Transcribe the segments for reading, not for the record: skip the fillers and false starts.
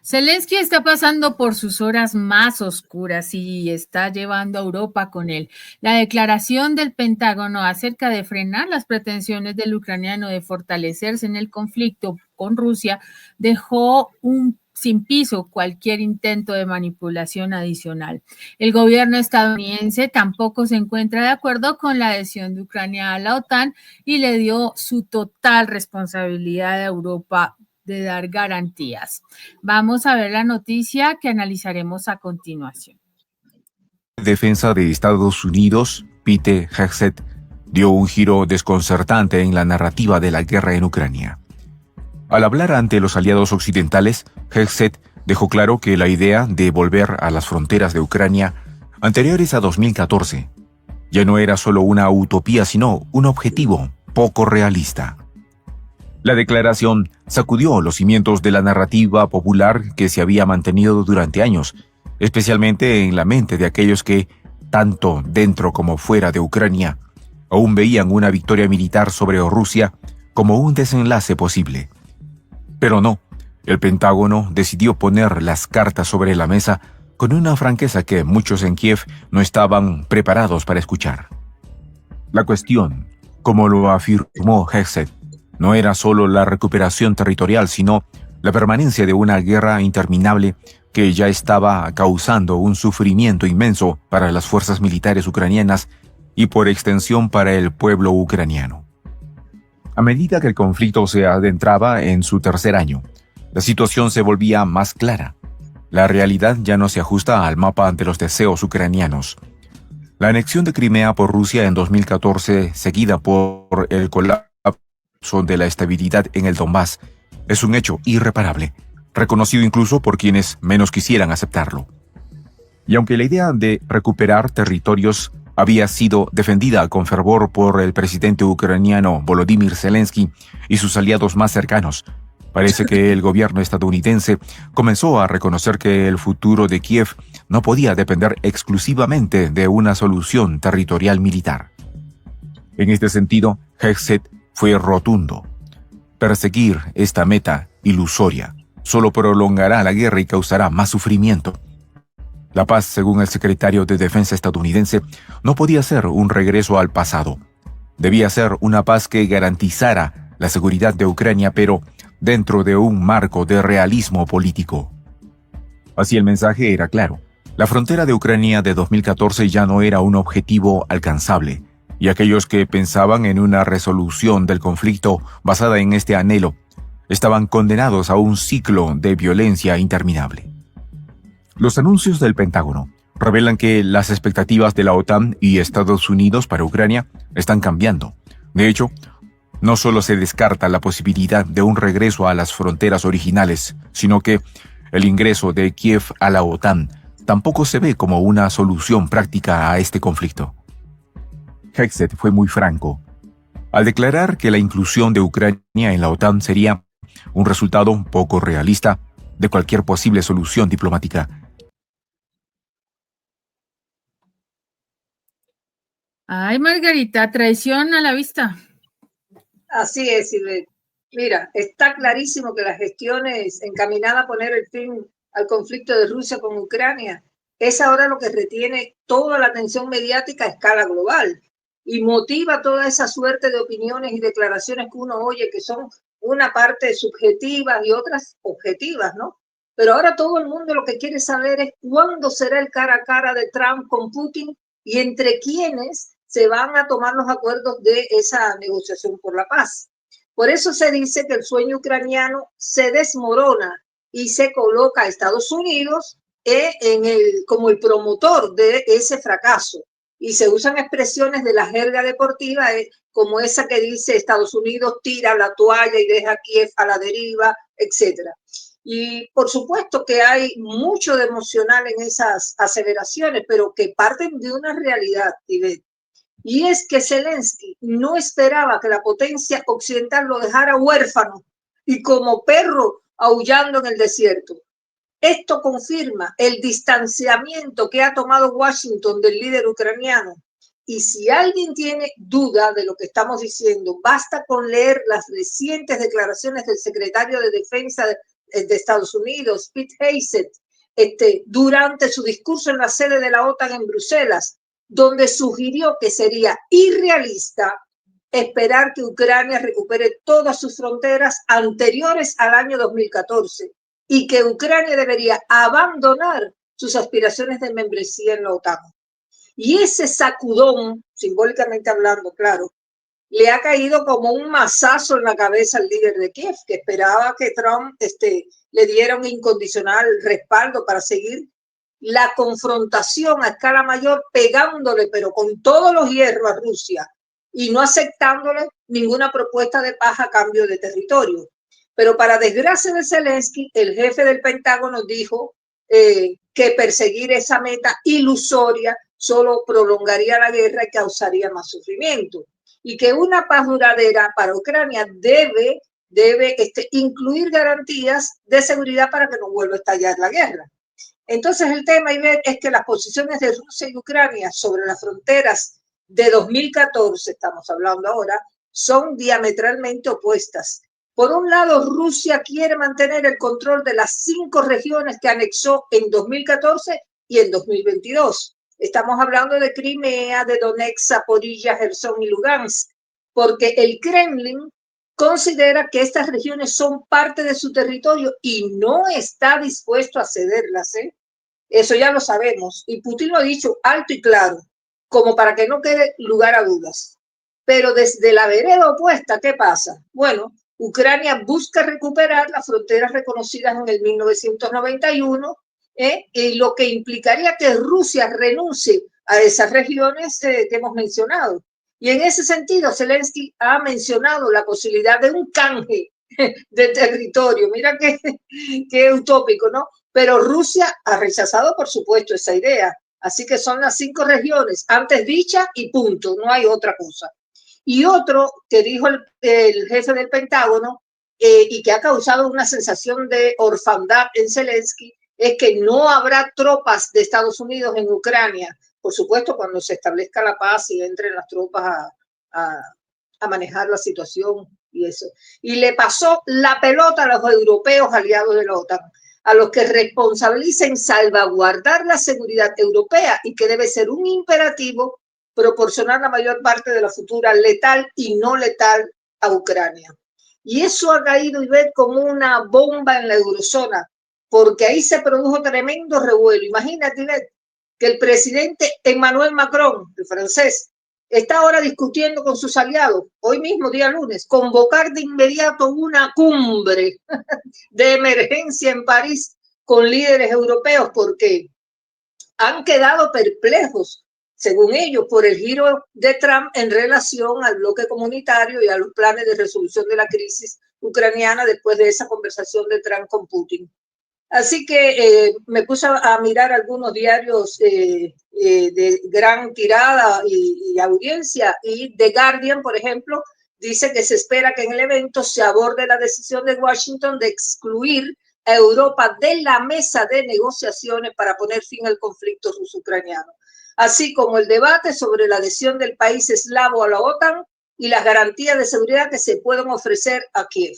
Zelensky está pasando por sus horas más oscuras y está llevando a Europa con él. La declaración del Pentágono acerca de frenar las pretensiones del ucraniano de fortalecerse en el conflicto con Rusia dejó sin piso cualquier intento de manipulación adicional. El gobierno estadounidense tampoco se encuentra de acuerdo con la adhesión de Ucrania a la OTAN y le dio su total responsabilidad a Europa de dar garantías. Vamos a ver la noticia que analizaremos a continuación. Defensa de Estados Unidos, Pete Hegseth, dio un giro desconcertante en la narrativa de la guerra en Ucrania. Al hablar ante los aliados occidentales, Hegseth dejó claro que la idea de volver a las fronteras de Ucrania anteriores a 2014 ya no era solo una utopía, sino un objetivo poco realista. La declaración sacudió los cimientos de la narrativa popular que se había mantenido durante años, especialmente en la mente de aquellos que, tanto dentro como fuera de Ucrania, aún veían una victoria militar sobre Rusia como un desenlace posible. Pero no, el Pentágono decidió poner las cartas sobre la mesa con una franqueza que muchos en Kiev no estaban preparados para escuchar. La cuestión, como lo afirmó Hegseth, no era solo la recuperación territorial, sino la permanencia de una guerra interminable que ya estaba causando un sufrimiento inmenso para las fuerzas militares ucranianas y por extensión para el pueblo ucraniano. A medida que el conflicto se adentraba en su tercer año, la situación se volvía más clara. La realidad ya no se ajusta al mapa de los deseos ucranianos. La anexión de Crimea por Rusia en 2014, seguida por el colapso de la estabilidad en el Donbass, es un hecho irreparable, reconocido incluso por quienes menos quisieran aceptarlo. Y aunque la idea de recuperar territorios había sido defendida con fervor por el presidente ucraniano Volodymyr Zelensky y sus aliados más cercanos, parece que el gobierno estadounidense comenzó a reconocer que el futuro de Kiev no podía depender exclusivamente de una solución territorial militar. En este sentido, Hegseth fue rotundo. Perseguir esta meta ilusoria solo prolongará la guerra y causará más sufrimiento. La paz, según el secretario de Defensa estadounidense, no podía ser un regreso al pasado. Debía ser una paz que garantizara la seguridad de Ucrania, pero dentro de un marco de realismo político. Así el mensaje era claro. La frontera de Ucrania de 2014 ya no era un objetivo alcanzable, y aquellos que pensaban en una resolución del conflicto basada en este anhelo estaban condenados a un ciclo de violencia interminable. Los anuncios del Pentágono revelan que las expectativas de la OTAN y Estados Unidos para Ucrania están cambiando. De hecho, no solo se descarta la posibilidad de un regreso a las fronteras originales, sino que el ingreso de Kiev a la OTAN tampoco se ve como una solución práctica a este conflicto. Hegseth fue muy franco al declarar que la inclusión de Ucrania en la OTAN sería un resultado poco realista de cualquier posible solución diplomática. Ay, Margarita, traición a la vista. Así es, Silvia. Mira, está clarísimo que la gestión es encaminada a poner el fin al conflicto de Rusia con Ucrania. Es ahora lo que retiene toda la atención mediática a escala global y motiva toda esa suerte de opiniones y declaraciones que uno oye, que son una parte subjetivas y otras objetivas, ¿no? Pero ahora todo el mundo lo que quiere saber es cuándo será el cara a cara de Trump con Putin y entre quiénes se van a tomar los acuerdos de esa negociación por la paz. Por eso se dice que el sueño ucraniano se desmorona y se coloca a Estados Unidos como el promotor de ese fracaso. Y se usan expresiones de la jerga deportiva como esa que dice Estados Unidos tira la toalla y deja a Kiev a la deriva, etc. Y por supuesto que hay mucho de emocional en esas aseveraciones, pero que parten de una realidad, Ivette. Y es que Zelensky no esperaba que la potencia occidental lo dejara huérfano y como perro aullando en el desierto. Esto confirma el distanciamiento que ha tomado Washington del líder ucraniano. Y si alguien tiene duda de lo que estamos diciendo, basta con leer las recientes declaraciones del secretario de Defensa de Estados Unidos, Pete Hegseth, durante su discurso en la sede de la OTAN en Bruselas, donde sugirió que sería irrealista esperar que Ucrania recupere todas sus fronteras anteriores al año 2014 y que Ucrania debería abandonar sus aspiraciones de membresía en la OTAN. Y ese sacudón, simbólicamente hablando, claro, le ha caído como un mazazo en la cabeza al líder de Kiev, que esperaba que Trump le diera un incondicional respaldo para seguir la confrontación a escala mayor, pegándole, pero con todos los hierros a Rusia y no aceptándole ninguna propuesta de paz a cambio de territorio. Pero para desgracia de Zelensky, el jefe del Pentágono dijo que perseguir esa meta ilusoria solo prolongaría la guerra y causaría más sufrimiento. Y que una paz duradera para Ucrania debe incluir garantías de seguridad para que no vuelva a estallar la guerra. Entonces el tema, Ivette, es que las posiciones de Rusia y Ucrania sobre las fronteras de 2014, estamos hablando ahora, son diametralmente opuestas. Por un lado, Rusia quiere mantener el control de las 5 regiones que anexó en 2014 y en 2022. Estamos hablando de Crimea, de Donetsk, Zaporilla, Gerson y Lugansk, porque el Kremlin considera que estas regiones son parte de su territorio y no está dispuesto a cederlas, ¿eh? Eso ya lo sabemos. Y Putin lo ha dicho alto y claro, como para que no quede lugar a dudas. Pero desde la vereda opuesta, ¿qué pasa? Bueno, Ucrania busca recuperar las fronteras reconocidas en el 1991, y lo que implicaría que Rusia renuncie a esas regiones que hemos mencionado. Y en ese sentido, Zelensky ha mencionado la posibilidad de un canje de territorio. Mira qué utópico, ¿no? Pero Rusia ha rechazado, por supuesto, esa idea. Así que son las 5 regiones antes dichas y punto, no hay otra cosa. Y otro que dijo el jefe del Pentágono y que ha causado una sensación de orfandad en Zelensky es que no habrá tropas de Estados Unidos en Ucrania. Por supuesto, cuando se establezca la paz y entren las tropas a manejar la situación y eso. Y le pasó la pelota a los europeos aliados de la OTAN, a los que responsabilicen salvaguardar la seguridad europea y que debe ser un imperativo proporcionar la mayor parte de la futura letal y no letal a Ucrania. Y eso ha caído, Ivette, como una bomba en la eurozona, porque ahí se produjo tremendo revuelo. Imagínate, Ivette, que el presidente Emmanuel Macron, el francés, está ahora discutiendo con sus aliados, hoy mismo, día lunes, convocar de inmediato una cumbre de emergencia en París con líderes europeos porque han quedado perplejos, según ellos, por el giro de Trump en relación al bloque comunitario y a los planes de resolución de la crisis ucraniana después de esa conversación de Trump con Putin. Así que me puse a mirar algunos diarios de gran tirada y audiencia, y The Guardian, por ejemplo, dice que se espera que en el evento se aborde la decisión de Washington de excluir a Europa de la mesa de negociaciones para poner fin al conflicto ruso-ucraniano, así como el debate sobre la adhesión del país eslavo a la OTAN y las garantías de seguridad que se pueden ofrecer a Kiev.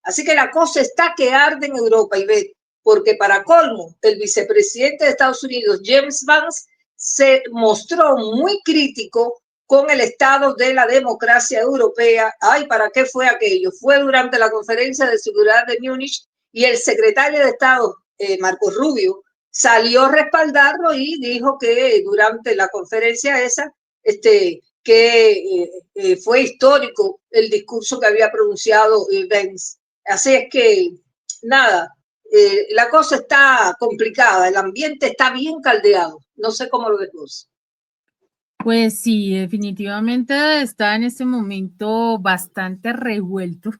Así que la cosa está que arde en Europa, Ivette, porque para colmo, el vicepresidente de Estados Unidos, James Vance, se mostró muy crítico con el estado de la democracia europea. Ay, ¿para qué fue aquello? Fue durante la conferencia de seguridad de Múnich y el secretario de Estado, Marco Rubio, salió a respaldarlo y dijo que durante la conferencia esa, fue histórico el discurso que había pronunciado Vance. Así es que, nada, la cosa está complicada, el ambiente está bien caldeado. No sé cómo lo ves vos. Pues sí, definitivamente está en este momento bastante revuelto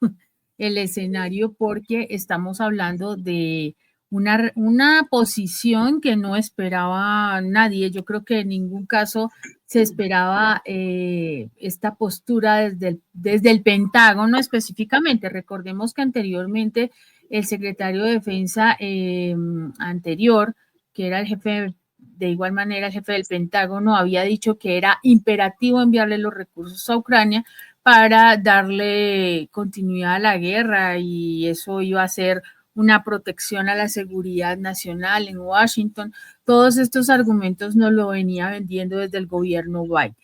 el escenario porque estamos hablando de una posición que no esperaba nadie. Yo creo que en ningún caso se esperaba esta postura desde el Pentágono específicamente. Recordemos que anteriormente el secretario de Defensa anterior, que era el jefe, de igual manera el jefe del Pentágono, había dicho que era imperativo enviarle los recursos a Ucrania para darle continuidad a la guerra y eso iba a ser una protección a la seguridad nacional en Washington. Todos estos argumentos nos lo venía vendiendo desde el gobierno Biden.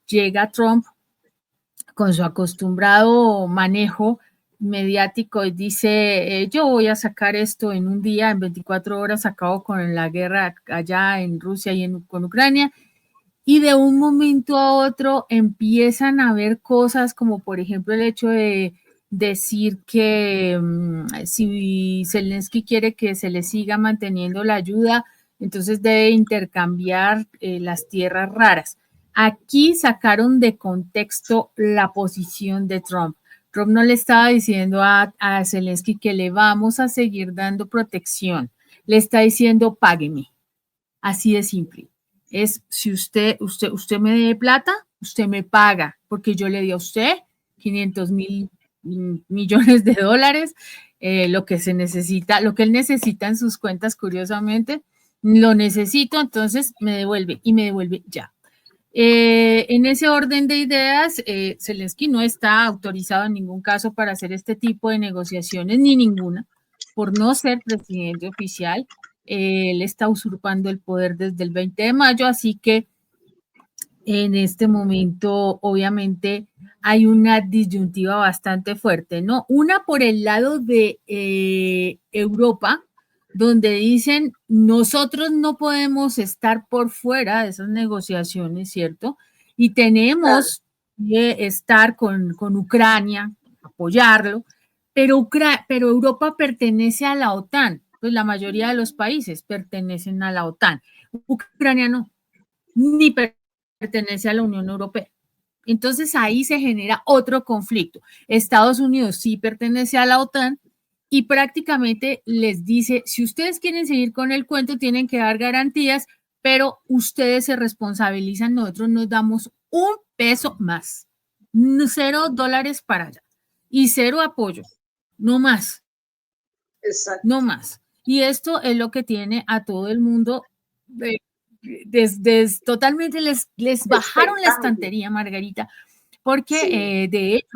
Llega Trump con su acostumbrado manejo mediático y dice, yo voy a sacar esto en un día, en 24 horas acabo con la guerra allá en Rusia y con Ucrania. Y de un momento a otro empiezan a haber cosas como, por ejemplo, el hecho de decir que si Zelensky quiere que se le siga manteniendo la ayuda, entonces debe intercambiar las tierras raras. Aquí sacaron de contexto la posición de Trump. Trump no le estaba diciendo a Zelensky que le vamos a seguir dando protección. Le está diciendo, págueme. Así de simple. Es si usted me dé plata, usted me paga, porque yo le di a usted 500,000 millones de dólares, lo que se necesita, lo que él necesita en sus cuentas, curiosamente, lo necesito, entonces me devuelve y me devuelve ya. En ese orden de ideas, Zelensky no está autorizado en ningún caso para hacer este tipo de negociaciones, ni ninguna, por no ser presidente oficial. Él está usurpando el poder desde el 20 de mayo, así que en este momento obviamente hay una disyuntiva bastante fuerte, ¿no? Una por el lado de Europa, donde dicen nosotros no podemos estar por fuera de esas negociaciones, ¿cierto? Y tenemos que estar con Ucrania, apoyarlo, pero Europa pertenece a la OTAN, pues la mayoría de los países pertenecen a la OTAN. Ucrania no, ni pertenece a la Unión Europea. Entonces ahí se genera otro conflicto. Estados Unidos sí pertenece a la OTAN y prácticamente les dice, si ustedes quieren seguir con el cuento, tienen que dar garantías, pero ustedes se responsabilizan, nosotros nos damos un peso más, $0 para allá y cero apoyo, no más. Exacto. No más. Y esto es lo que tiene a todo el mundo totalmente les bajaron la estantería, Margarita, porque de hecho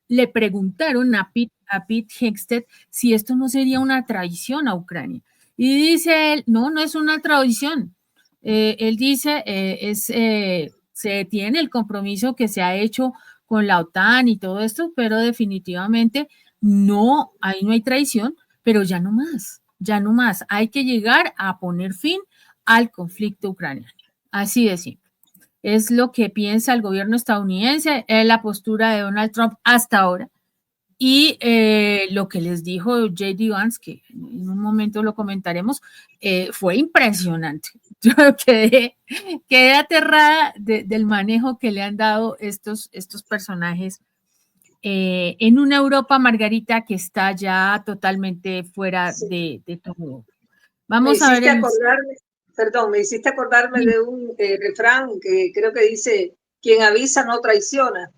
le preguntaron a Pete Hegseth si esto no sería una traición a Ucrania. Y dice él, no es una traición. Él dice, se tiene el compromiso que se ha hecho con la OTAN y todo esto, pero definitivamente ahí no hay traición, pero ya no más. Hay que llegar a poner fin al conflicto ucraniano. Así de simple. Es lo que piensa el gobierno estadounidense, es la postura de Donald Trump hasta ahora. Y lo que les dijo J.D. Vance, que en un momento lo comentaremos, fue impresionante. Yo quedé aterrada del manejo que le han dado estos personajes en una Europa, Margarita, que está ya totalmente fuera de todo. Vamos a ver. Me hiciste acordarme de un refrán que creo que dice, quien avisa no traiciona.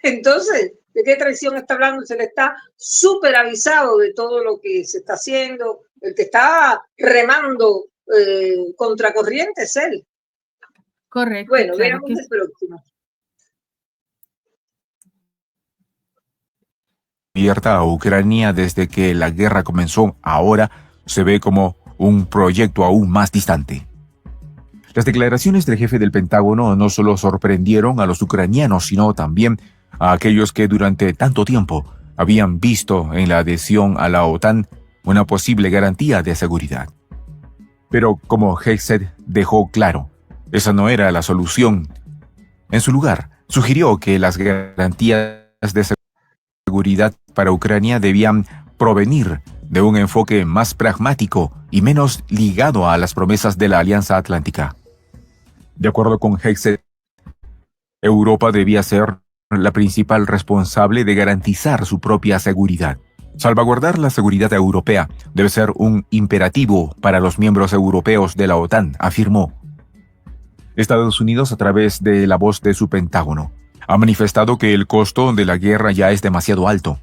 Entonces, ¿de qué traición está hablando? Se le está súper avisado de todo lo que se está haciendo. El que está remando contracorriente es él. Correcto. Bueno, claro, veamos el próximo. Abierta a Ucrania desde que la guerra comenzó, ahora se ve como un proyecto aún más distante. Las declaraciones del jefe del Pentágono no solo sorprendieron a los ucranianos, sino también a aquellos que durante tanto tiempo habían visto en la adhesión a la OTAN una posible garantía de seguridad. Pero como Hegseth dejó claro, esa no era la solución. En su lugar, sugirió que las garantías de seguridad para Ucrania debían provenir de un enfoque más pragmático y menos ligado a las promesas de la Alianza Atlántica. De acuerdo con Hegseth, Europa debía ser la principal responsable de garantizar su propia seguridad. Salvaguardar la seguridad europea debe ser un imperativo para los miembros europeos de la OTAN, afirmó. Estados Unidos, a través de la voz de su Pentágono, ha manifestado que el costo de la guerra ya es demasiado alto.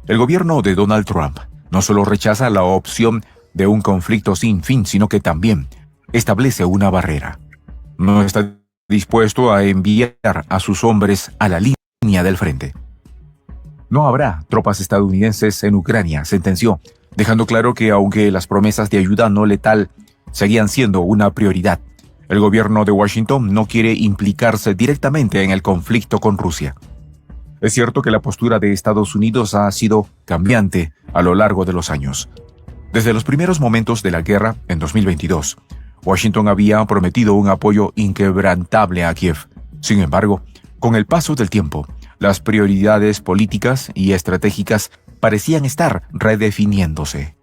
El gobierno de Donald Trump no solo rechaza la opción de un conflicto sin fin, sino que también establece una barrera. No está dispuesto a enviar a sus hombres a la línea del frente. No habrá tropas estadounidenses en Ucrania, sentenció, dejando claro que aunque las promesas de ayuda no letal seguían siendo una prioridad, el gobierno de Washington no quiere implicarse directamente en el conflicto con Rusia. Es cierto que la postura de Estados Unidos ha sido cambiante a lo largo de los años. Desde los primeros momentos de la guerra, en 2022, Washington había prometido un apoyo inquebrantable a Kiev. Sin embargo, con el paso del tiempo, las prioridades políticas y estratégicas parecían estar redefiniéndose.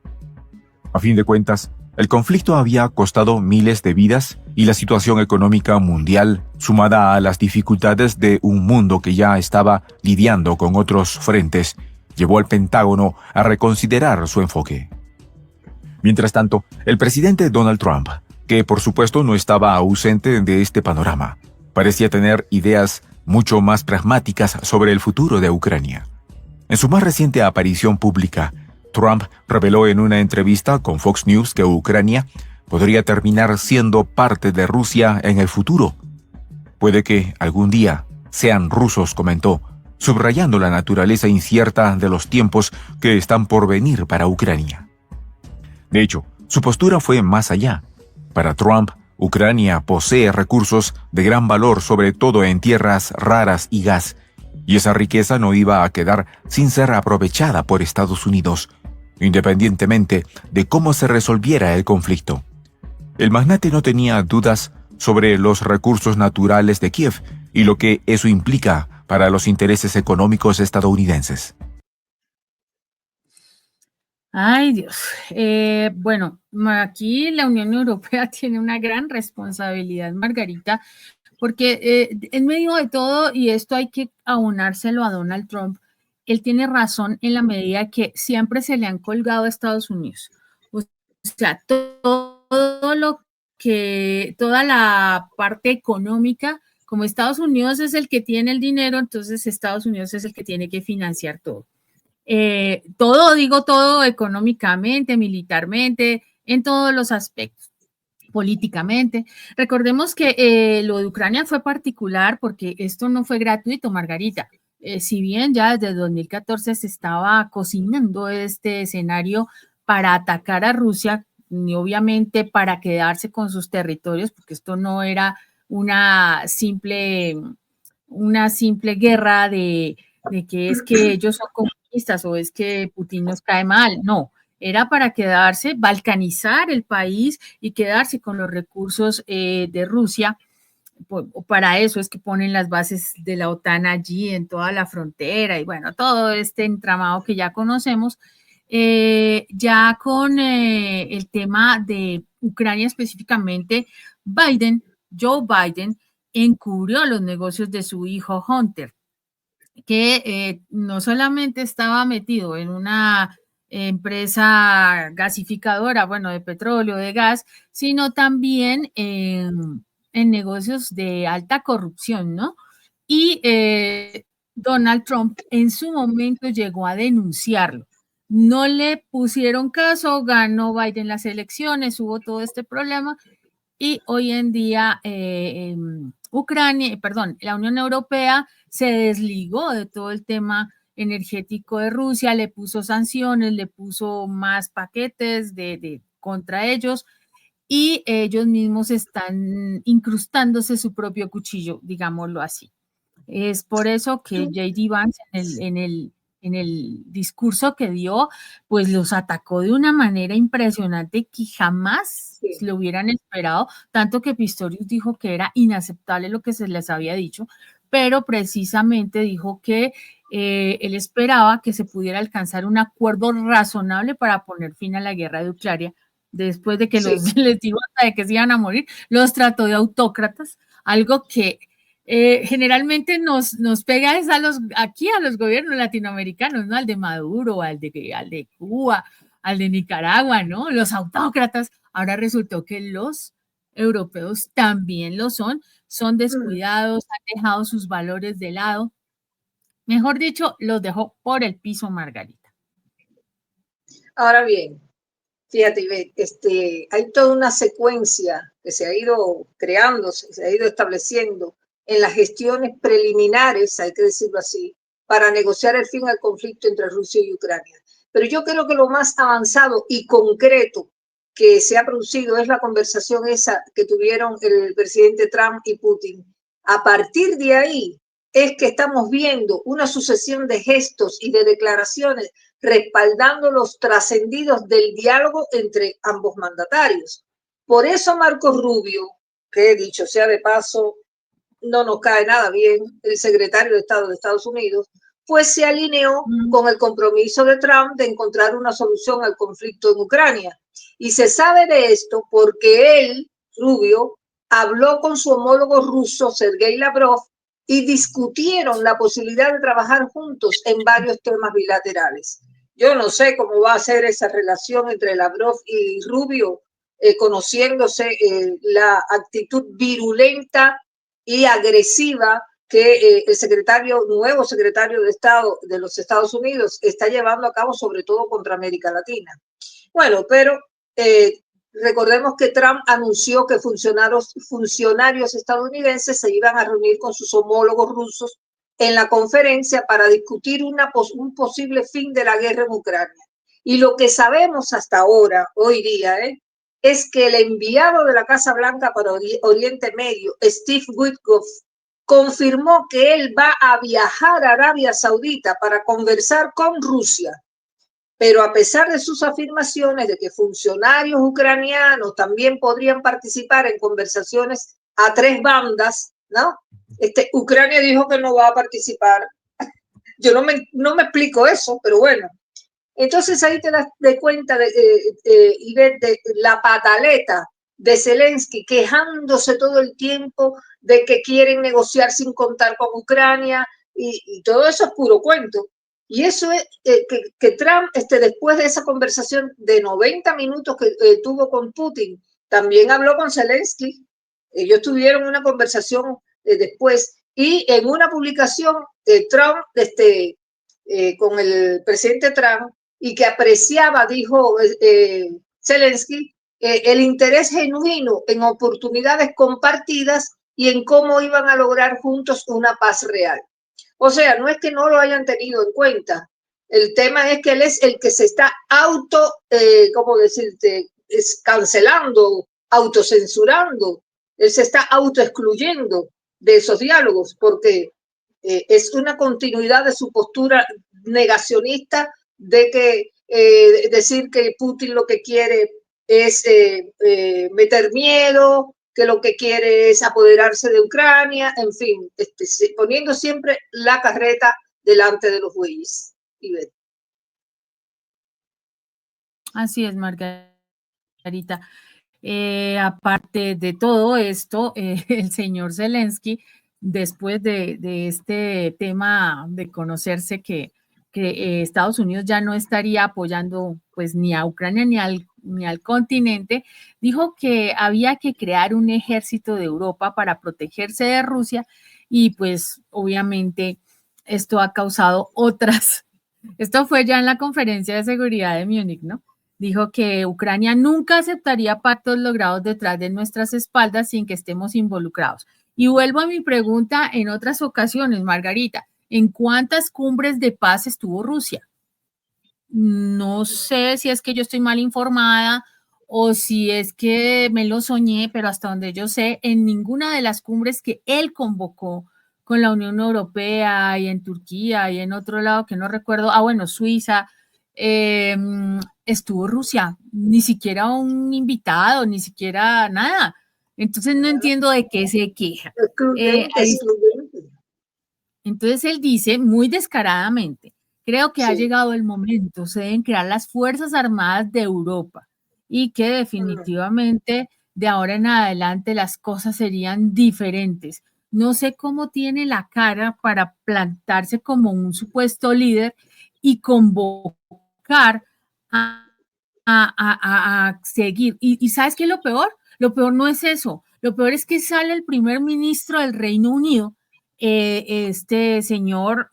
A fin de cuentas, el conflicto había costado miles de vidas y la situación económica mundial, sumada a las dificultades de un mundo que ya estaba lidiando con otros frentes, llevó al Pentágono a reconsiderar su enfoque. Mientras tanto, el presidente Donald Trump, que por supuesto no estaba ausente de este panorama, parecía tener ideas mucho más pragmáticas sobre el futuro de Ucrania. En su más reciente aparición pública, Trump reveló en una entrevista con Fox News que Ucrania podría terminar siendo parte de Rusia en el futuro. Puede que algún día sean rusos, comentó, subrayando la naturaleza incierta de los tiempos que están por venir para Ucrania. De hecho, su postura fue más allá. Para Trump, Ucrania posee recursos de gran valor, sobre todo en tierras raras y gas, y esa riqueza no iba a quedar sin ser aprovechada por Estados Unidos, independientemente de cómo se resolviera el conflicto. El magnate no tenía dudas sobre los recursos naturales de Kiev y lo que eso implica para los intereses económicos estadounidenses. Ay, Dios. Bueno, aquí la Unión Europea tiene una gran responsabilidad, Margarita, porque en medio de todo, y esto hay que aunárselo a Donald Trump, él tiene razón en la medida que siempre se le han colgado a Estados Unidos. O sea, todo lo que, toda la parte económica, como Estados Unidos es el que tiene el dinero, entonces Estados Unidos es el que tiene que financiar todo. Todo, digo todo, económicamente, militarmente, en todos los aspectos, políticamente. Recordemos que lo de Ucrania fue particular porque esto no fue gratuito, Margarita. Si bien ya desde 2014 se estaba cocinando este escenario para atacar a Rusia y obviamente para quedarse con sus territorios, porque esto no era una simple guerra de que es que ellos son comunistas o es que Putin nos cae mal, no, era para quedarse, balcanizar el país y quedarse con los recursos de Rusia. Para eso es que ponen las bases de la OTAN allí en toda la frontera y bueno, todo este entramado que ya conocemos. Ya con el tema de Ucrania específicamente, Joe Biden, encubrió los negocios de su hijo Hunter, que no solamente estaba metido en una empresa gasificadora, bueno, de petróleo, de gas, sino también en negocios de alta corrupción, ¿no? Y Donald Trump en su momento llegó a denunciarlo. No le pusieron caso, ganó Biden las elecciones, hubo todo este problema y hoy en día la Unión Europea se desligó de todo el tema energético de Rusia, le puso sanciones, le puso más paquetes contra ellos y ellos mismos están incrustándose su propio cuchillo, digámoslo así. Es por eso que J.D. Vance en el discurso que dio, pues los atacó de una manera impresionante que jamás lo hubieran esperado, tanto que Pistorius dijo que era inaceptable lo que se les había dicho, pero precisamente dijo que él esperaba que se pudiera alcanzar un acuerdo razonable para poner fin a la guerra de Ucrania, después de que les dijo hasta de que se iban a morir, los trató de autócratas, algo que generalmente nos pega es aquí a los gobiernos latinoamericanos, ¿no? Al de Maduro, al de Cuba, al de Nicaragua, ¿no? Los autócratas. Ahora resultó que los europeos también lo son descuidados, han dejado sus valores de lado. Mejor dicho, los dejó por el piso, Margarita. Ahora bien, fíjate, hay toda una secuencia que se ha ido creando, se ha ido estableciendo en las gestiones preliminares, hay que decirlo así, para negociar el fin al conflicto entre Rusia y Ucrania. Pero yo creo que lo más avanzado y concreto que se ha producido es la conversación esa que tuvieron el presidente Trump y Putin. A partir de ahí es que estamos viendo una sucesión de gestos y de declaraciones respaldando los trascendidos del diálogo entre ambos mandatarios. Por eso Marco Rubio, que dicho sea de paso, no nos cae nada bien, el secretario de Estado de Estados Unidos, pues se alineó con el compromiso de Trump de encontrar una solución al conflicto en Ucrania. Y se sabe de esto porque él, Rubio, habló con su homólogo ruso, Sergei Lavrov, y discutieron la posibilidad de trabajar juntos en varios temas bilaterales. Yo no sé cómo va a ser esa relación entre Lavrov y Rubio, conociéndose la actitud virulenta y agresiva que el nuevo secretario de Estado de los Estados Unidos está llevando a cabo, sobre todo contra América Latina. Bueno, pero recordemos que Trump anunció que funcionarios estadounidenses se iban a reunir con sus homólogos rusos en la conferencia para discutir un posible fin de la guerra en Ucrania. Y lo que sabemos hasta ahora, hoy día, es que el enviado de la Casa Blanca para Oriente Medio, Steve Witkoff, confirmó que él va a viajar a Arabia Saudita para conversar con Rusia. Pero a pesar de sus afirmaciones de que funcionarios ucranianos también podrían participar en conversaciones a tres bandas, ¿no? Ucrania dijo que no va a participar. Yo no me explico eso, pero bueno. Entonces ahí te das de cuenta y ves la pataleta de Zelensky quejándose todo el tiempo de que quieren negociar sin contar con Ucrania y todo eso es puro cuento. Y eso es que Trump, después de esa conversación de 90 minutos que tuvo con Putin, también habló con Zelensky. Ellos tuvieron una conversación después y en una publicación Trump, con el presidente Trump, y que apreciaba, dijo Zelensky, el interés genuino en oportunidades compartidas y en cómo iban a lograr juntos una paz real. O sea, no es que no lo hayan tenido en cuenta. El tema es que él es el que se está ¿cómo decirte? Cancelando, autocensurando. Él se está autoexcluyendo de esos diálogos porque es una continuidad de su postura negacionista de que decir que Putin lo que quiere es meter miedo, que lo que quiere es apoderarse de Ucrania, en fin, poniendo siempre la carreta delante de los bueyes. Así es, Margarita. Aparte de todo esto, el señor Zelensky, después de este tema de conocerse que Estados Unidos ya no estaría apoyando pues ni a Ucrania ni al continente, dijo que había que crear un ejército de Europa para protegerse de Rusia y pues obviamente esto ha causado esto fue ya en la conferencia de seguridad de Múnich, ¿no? Dijo que Ucrania nunca aceptaría pactos logrados detrás de nuestras espaldas sin que estemos involucrados. Y vuelvo a mi pregunta en otras ocasiones, Margarita, ¿en cuántas cumbres de paz estuvo Rusia? No sé si es que yo estoy mal informada o si es que me lo soñé, pero hasta donde yo sé, en ninguna de las cumbres que él convocó con la Unión Europea y en Turquía y en otro lado que no recuerdo, bueno, Suiza, estuvo Rusia, ni siquiera un invitado, ni siquiera nada. Entonces no entiendo de qué se queja. Entonces él dice muy descaradamente, creo que ha llegado el momento, se deben crear las Fuerzas Armadas de Europa y que definitivamente de ahora en adelante las cosas serían diferentes. No sé cómo tiene la cara para plantarse como un supuesto líder y convocar a seguir. Y ¿sabes qué es lo peor? Lo peor no es eso. Lo peor es que sale el primer ministro del Reino Unido, este señor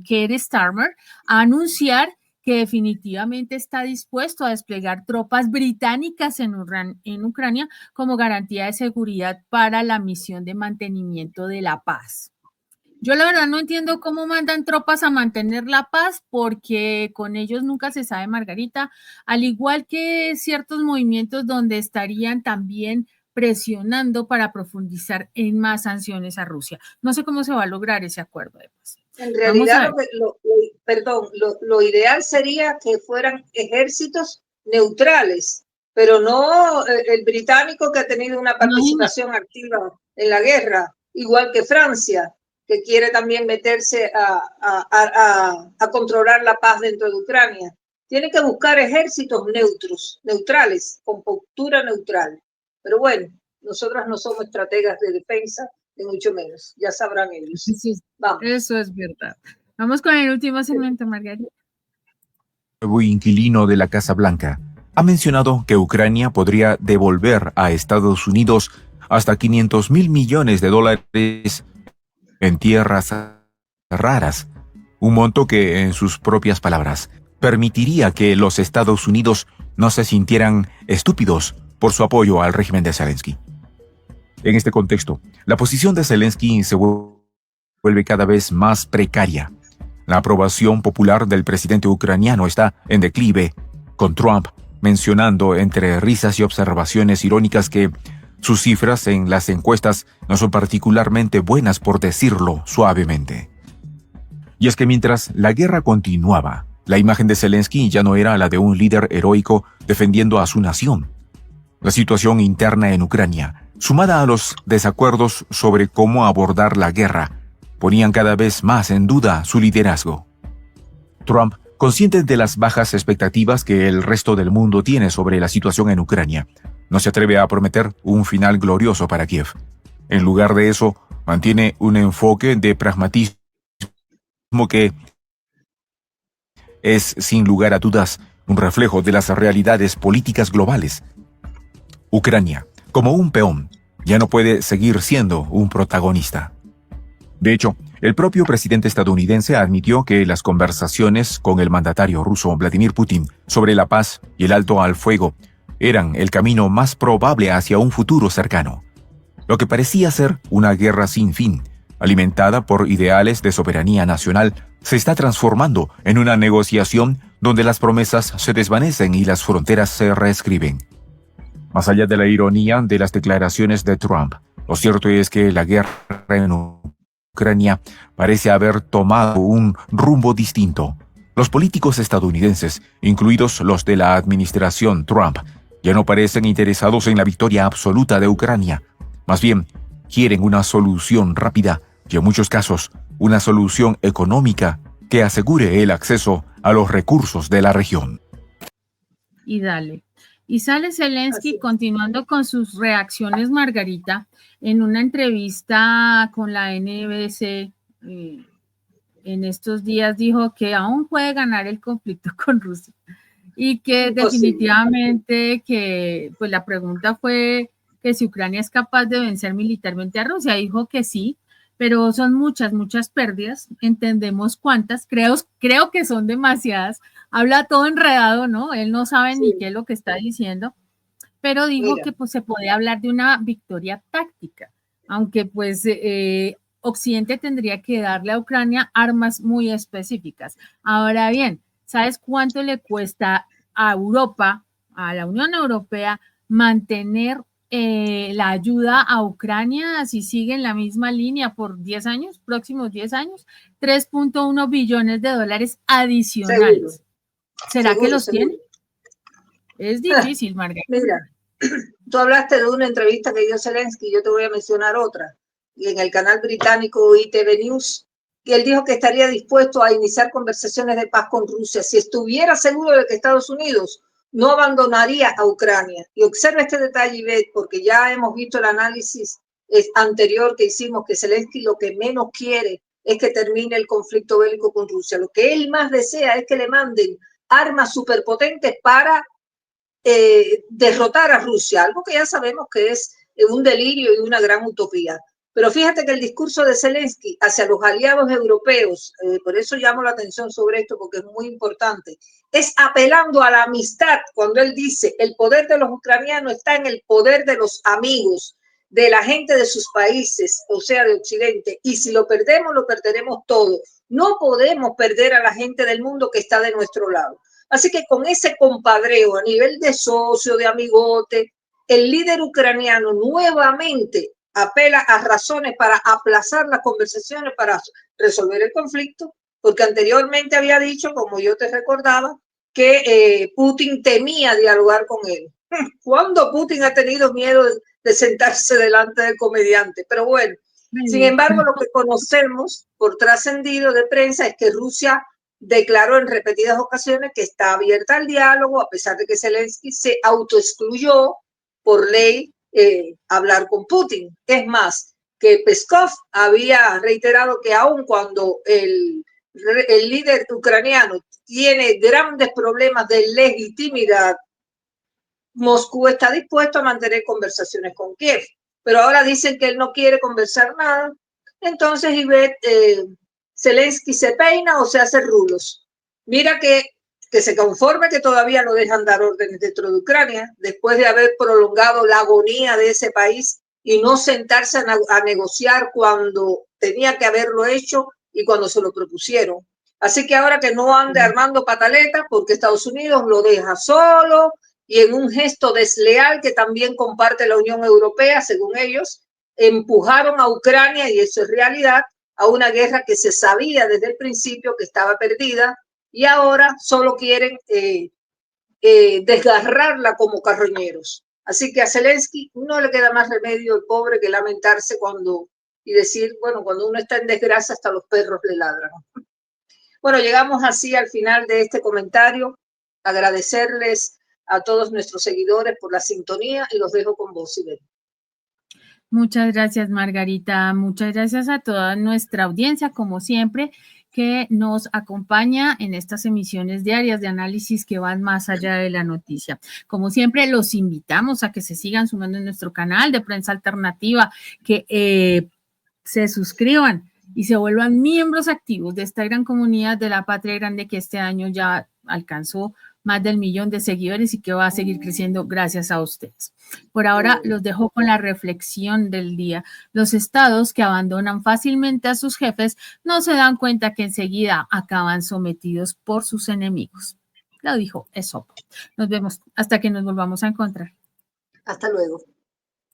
Keir Starmer, a anunciar que definitivamente está dispuesto a desplegar tropas británicas en Ucrania como garantía de seguridad para la misión de mantenimiento de la paz. Yo la verdad no entiendo cómo mandan tropas a mantener la paz, porque con ellos nunca se sabe, Margarita, al igual que ciertos movimientos donde estarían también presionando para profundizar en más sanciones a Rusia. No sé cómo se va a lograr ese acuerdo de paz. En Vamos a realidad, ver. lo ideal sería que fueran ejércitos neutrales, pero no el británico, que ha tenido una Imagina, participación activa en la guerra, igual que Francia, que quiere también meterse a controlar la paz dentro de Ucrania. Tiene que buscar ejércitos neutros, neutrales, con postura neutral. Pero bueno, nosotras no somos estrategas de defensa, ni mucho menos. Ya sabrán ellos. Vamos. eso es verdad. Vamos con el último segmento, Margarita. El nuevo inquilino de la Casa Blanca ha mencionado que Ucrania podría devolver a Estados Unidos hasta 500.000 millones de dólares en tierras raras, un monto que, en sus propias palabras, permitiría que los Estados Unidos no se sintieran estúpidos por su apoyo al régimen de Zelensky. En este contexto, la posición de Zelensky se vuelve cada vez más precaria. La aprobación popular del presidente ucraniano está en declive, con Trump mencionando entre risas y observaciones irónicas que sus cifras en las encuestas no son particularmente buenas, por decirlo suavemente. Y es que mientras la guerra continuaba, la imagen de Zelensky ya no era la de un líder heroico defendiendo a su nación. La situación interna en Ucrania, sumada a los desacuerdos sobre cómo abordar la guerra, ponían cada vez más en duda su liderazgo. Trump, consciente de las bajas expectativas que el resto del mundo tiene sobre la situación en Ucrania, no se atreve a prometer un final glorioso para Kiev. En lugar de eso, mantiene un enfoque de pragmatismo que es, sin lugar a dudas, un reflejo de las realidades políticas globales. Ucrania, como un peón, ya no puede seguir siendo un protagonista. De hecho, el propio presidente estadounidense admitió que las conversaciones con el mandatario ruso Vladimir Putin sobre la paz y el alto al fuego eran el camino más probable hacia un futuro cercano. Lo que parecía ser una guerra sin fin, alimentada por ideales de soberanía nacional, se está transformando en una negociación donde las promesas se desvanecen y las fronteras se reescriben. Más allá de la ironía de las declaraciones de Trump, lo cierto es que la guerra en Ucrania parece haber tomado un rumbo distinto. Los políticos estadounidenses, incluidos los de la administración Trump, ya no parecen interesados en la victoria absoluta de Ucrania. Más bien, quieren una solución rápida y, en muchos casos, una solución económica que asegure el acceso a los recursos de la región. Y dale. Y sale Zelensky continuando con sus reacciones, Margarita, en una entrevista con la NBC en estos días dijo que aún puede ganar el conflicto con Rusia y que definitivamente que, pues la pregunta fue que si Ucrania es capaz de vencer militarmente a Rusia. Dijo que sí, pero son muchas pérdidas, entendemos cuántas, creo que son demasiadas. Habla todo enredado, ¿no? Él no sabe ni qué es lo que está diciendo, pero dijo que pues se puede hablar de una victoria táctica, aunque pues Occidente tendría que darle a Ucrania armas muy específicas. Ahora bien, ¿sabes cuánto le cuesta a Europa, a la Unión Europea, mantener la ayuda a Ucrania si sigue en la misma línea por 10 años, próximos 10 años? 3.1 billones de dólares adicionales. ¿Será que los tiene? Es difícil, Margarita. Mira, tú hablaste de una entrevista que dio Zelensky, yo te voy a mencionar otra, y en el canal británico ITV News, y él dijo que estaría dispuesto a iniciar conversaciones de paz con Rusia si estuviera seguro de que Estados Unidos no abandonaría a Ucrania. Y observa este detalle, Ivette, porque ya hemos visto el análisis anterior que hicimos, que Zelensky lo que menos quiere es que termine el conflicto bélico con Rusia. Lo que él más desea es que le manden armas superpotentes para derrotar a Rusia, algo que ya sabemos que es un delirio y una gran utopía. Pero fíjate que el discurso de Zelensky hacia los aliados europeos, por eso llamo la atención sobre esto porque es muy importante, es apelando a la amistad cuando él dice el poder de los ucranianos está en el poder de los amigos. de la gente de sus países, o sea, de Occidente, y si lo perdemos, lo perderemos todo. No podemos perder a la gente del mundo que está de nuestro lado. Así que con ese compadreo a nivel de socio, de amigote, el líder ucraniano nuevamente apela a razones para aplazar las conversaciones para resolver el conflicto, porque anteriormente había dicho, como yo te recordaba, que Putin temía dialogar con él. ¿Cuándo Putin ha tenido miedo de sentarse delante del comediante? Pero bueno, sin embargo, lo que conocemos por trascendido de prensa es que Rusia declaró en repetidas ocasiones que está abierta al diálogo, a pesar de que Zelensky se autoexcluyó por ley hablar con Putin. Es más, que Peskov había reiterado que aun cuando el líder ucraniano tiene grandes problemas de legitimidad, Moscú está dispuesto a mantener conversaciones con Kiev, pero ahora dicen que él no quiere conversar nada. Entonces, Zelensky se peina o se hace rulos. Mira que se conforme que todavía no dejan dar órdenes dentro de Ucrania, después de haber prolongado la agonía de ese país y no sentarse a negociar cuando tenía que haberlo hecho y cuando se lo propusieron. Así que ahora que no ande armando pataletas porque Estados Unidos lo deja solo y en un gesto desleal que también comparte la Unión Europea, según ellos, empujaron a Ucrania, y eso es realidad, a una guerra que se sabía desde el principio que estaba perdida y ahora solo quieren desgarrarla como carroñeros. Así que a Zelensky no le queda más remedio, el pobre, que lamentarse y decir, bueno, cuando uno está en desgracia hasta los perros le ladran. Bueno, llegamos así al final de este comentario. Agradecerles a todos nuestros seguidores por la sintonía y los dejo con vos, Sibel. Muchas gracias, Margarita. Muchas gracias a toda nuestra audiencia, como siempre, que nos acompaña en estas emisiones diarias de análisis que van más allá de la noticia. Como siempre, los invitamos a que se sigan sumando en nuestro canal de Prensa Alternativa, que se suscriban y se vuelvan miembros activos de esta gran comunidad de la Patria Grande que este año ya alcanzó más del 1.000.000 de seguidores y que va a seguir creciendo gracias a ustedes. Por ahora los dejo con la reflexión del día. Los estados que abandonan fácilmente a sus jefes no se dan cuenta que enseguida acaban sometidos por sus enemigos. Lo dijo Esopo. Nos vemos hasta que nos volvamos a encontrar. Hasta luego.